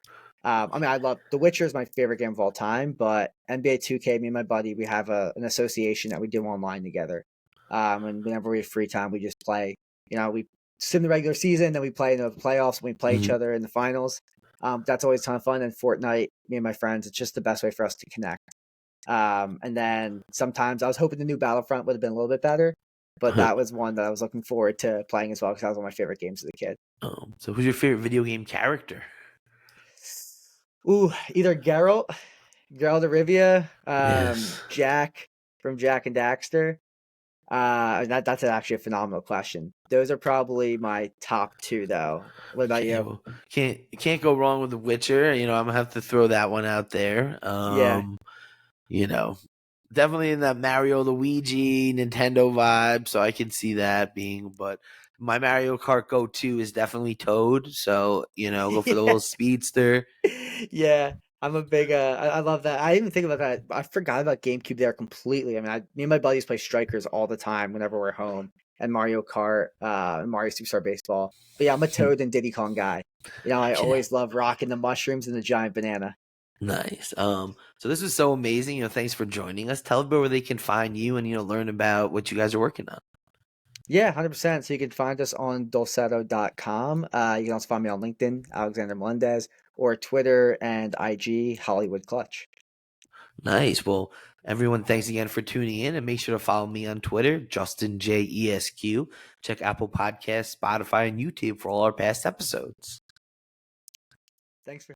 I mean, I love The Witcher is my favorite game of all time, but NBA 2K, me and my buddy, we have an association that we do online together. And whenever we have free time, we just play. We sim the regular season, then we play in the playoffs, and we play each Mhm. other in the finals. That's always a ton of fun. And Fortnite, me and my friends, it's just the best way for us to connect. And then sometimes I was hoping the new Battlefront would have been a little bit better, but that was one that I was looking forward to playing as well because that was one of my favorite games as a kid. So who's your favorite video game character? Ooh, either Geralt of Rivia, Yes. Jack from Jack and Daxter. That's actually a phenomenal question. Those are probably my top two, though. What about Okay, you? well, can't go wrong with The Witcher. I'm gonna have to throw that one out there. Yeah, You know, definitely in that Mario Luigi Nintendo vibe, so I can see that being. But my Mario Kart go to is definitely Toad. So go for the yeah. little speedster. Yeah, I'm a big I love that. I didn't even think about that. I forgot about GameCube there completely. I mean, me and my buddies play Strikers all the time whenever we're home, and Mario Kart, and Mario Superstar Baseball. But yeah, I'm a Toad and Diddy Kong guy. I Okay, always love rocking the mushrooms and the giant banana. nice. So this was so amazing. Thanks for joining us. Tell everybody where they can find you and learn about what you guys are working on. Yeah, 100%. So you can find us on dulcedo.com. You can also find me on LinkedIn, Alexander Melendez, or Twitter and IG, Hollywood Clutch. Nice. Well, everyone, thanks again for tuning in, and make sure to follow me on Twitter, Justin JESQ. Check Apple Podcasts, Spotify, and YouTube for all our past episodes. Thanks for